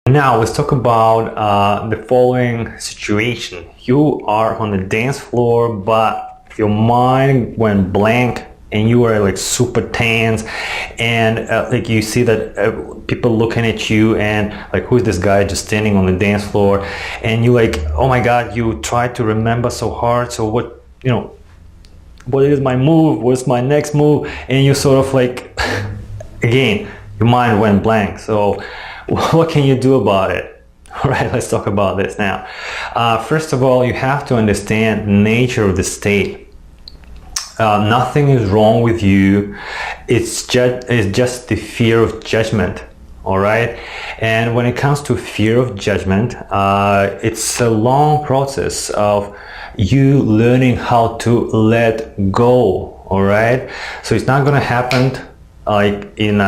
Now let's talk about the following situation. You are on the dance floor, but your mind went blank and you are like super tense, and like you see that people looking at you and like, who's this guy just standing on the dance floor, and you like, oh my god, you try to remember so hard, so what, what is my move, what's my next move, and you sort of like again, your mind went blank. So what can you do about it? All right, let's talk about this now. First of all, you have to understand the nature of the state. Nothing is wrong with you. It's just the fear of judgment. All right, and when it comes to fear of judgment, it's a long process of you learning how to let go. All right, so it's not going to happen like in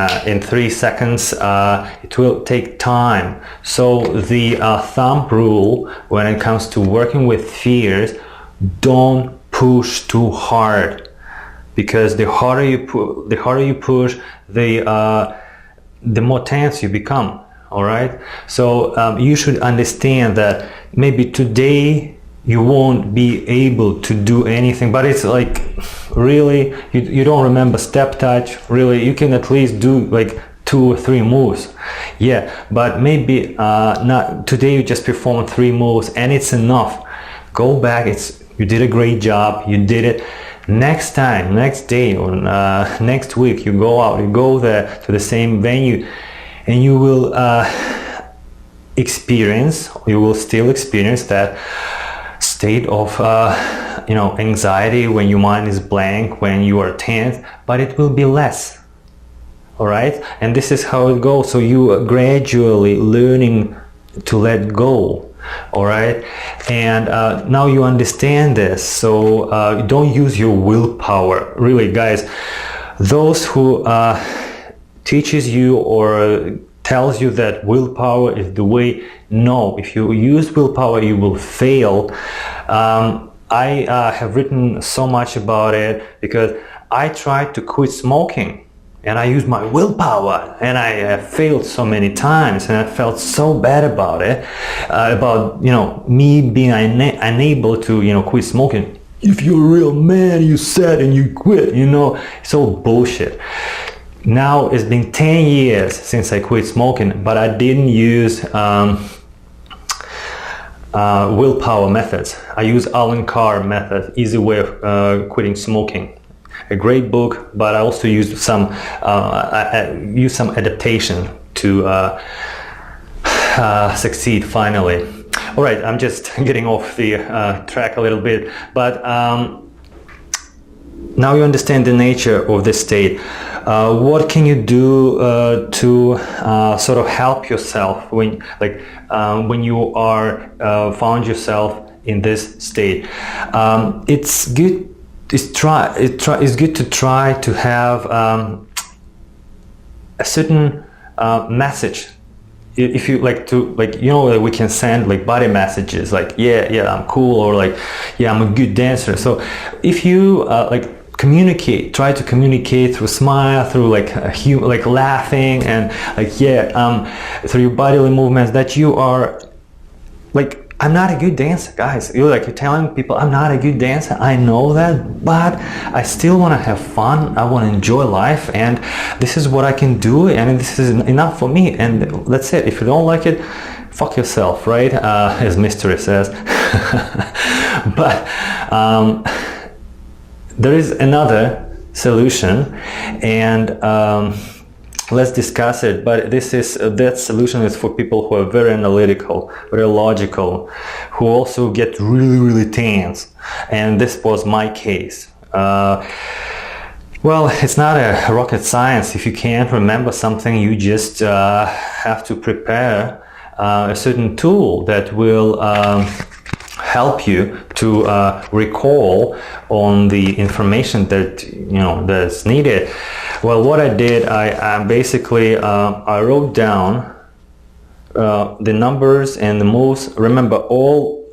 3 seconds. It will take time. So the thumb rule when it comes to working with fears: don't push too hard, because the harder you push, the more tense you become. All right, so you should understand that maybe today you won't be able to do anything, but it's like really you don't remember step touch. Really, you can at least do like 2 or 3 moves, yeah, but maybe not today. You just perform 3 moves and it's enough. Go back, you did a great job, you did it. Next time, next day, or next week, you go out, you go there to the same venue, and you will still experience that state of anxiety, when your mind is blank, when you are tense, but it will be less. All right, and this is how it goes. So you are gradually learning to let go. All right, and now you understand this, so don't use your willpower. Really, guys, those who teaches you or tells you that willpower is the way, no. If you use willpower, you will fail. I have written so much about it because I tried to quit smoking and I used my willpower, and I failed so many times, and I felt so bad about it, about me being unable to quit smoking. If you're a real man, you said, and you quit. It's all bullshit. Now it's been 10 years since I quit smoking, but I didn't use willpower methods. I use Alan Carr method, easy way of quitting smoking. A great book, but I also used some adaptation to succeed finally. All right, I'm just getting off the track a little bit, but now you understand the nature of this state. What can you do to sort of help yourself when you are found yourself in this state? It's good. It's good to try to have a certain message. If you like to, we can send like body messages, like yeah, I'm cool, or like yeah, I'm a good dancer. So if you try to communicate through smile, through like laughing, and through your bodily movements, that you are like, I'm not a good dancer, guys. You're telling people I'm not a good dancer. I know that, but I still want to have fun. I want to enjoy life, and this is what I can do, and this is enough for me. And that's it. If you don't like it, fuck yourself, right? As Mystery says. But there is another solution, and let's discuss it. But that solution is for people who are very analytical, very logical, who also get really, really tense. And this was my case. Well, it's not a rocket science. If you can't remember something, you just have to prepare a certain tool that will help you to recall on the information that that's needed. Well, what I did, I basically I wrote down the numbers and the moves. Remember, all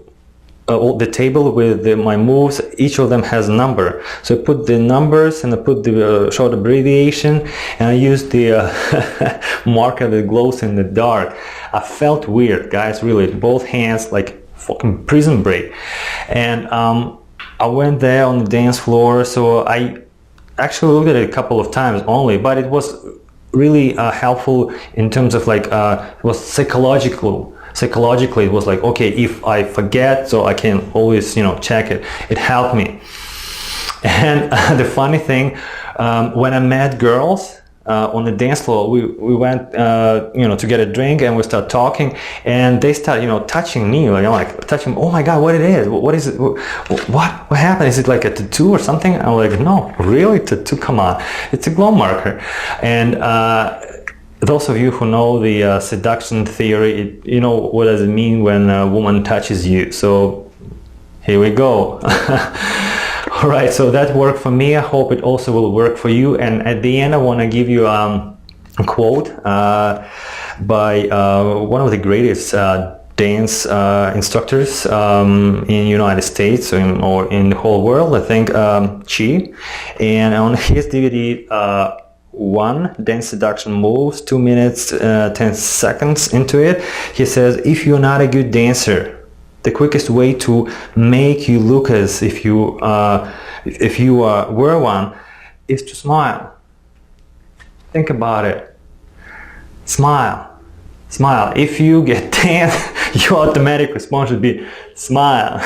the table with my moves. Each of them has a number, so I put the numbers and I put the short abbreviation, and I used the marker that glows in the dark. I felt weird, guys, really, both hands like fucking prison break. And I went there on the dance floor, so I actually looked at it a couple of times only, but it was really helpful in terms of like it was psychologically it was like, okay, if I forget, so I can always, you know, check it. It helped me. And the funny thing, when I met girls on the dance floor, we went you know, to get a drink, and we start talking, and they start, you know, touching me, like, I'm like touching, oh my god, what it is, what is it, what happened, is it like a tattoo or something? I'm like, no, really, tattoo, come on, it's a glow marker. And those of you who know the seduction theory, you know what does it mean when a woman touches you. So here we go. All right, so that worked for me. I hope it also will work for you. And at the end, I want to give you a quote by one of the greatest dance instructors in United States or in the whole world, I think, Chi. And on his DVD, one dance seduction moves, 2 minutes 10 seconds into it, he says, if you're not a good dancer, the quickest way to make you look as if you were one is to smile. Think about it. Smile. Smile. If you get tan, your automatic response should be smile.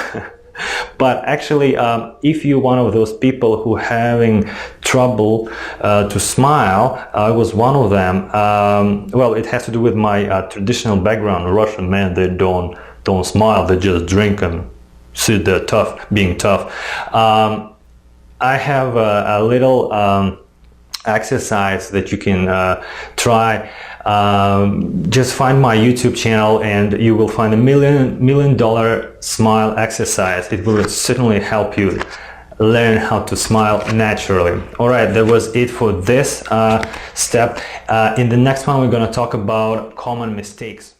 But actually, if you're one of those people who having trouble to smile, I was one of them. Well, it has to do with my traditional background. Russian men, they don't smile, they just drink and sit there tough, being tough. I have a little exercise that you can try. Just find my YouTube channel and you will find a million dollar smile exercise. It will certainly help you learn how to smile naturally. All right, that was it for this step. In the next one, we're going to talk about common mistakes.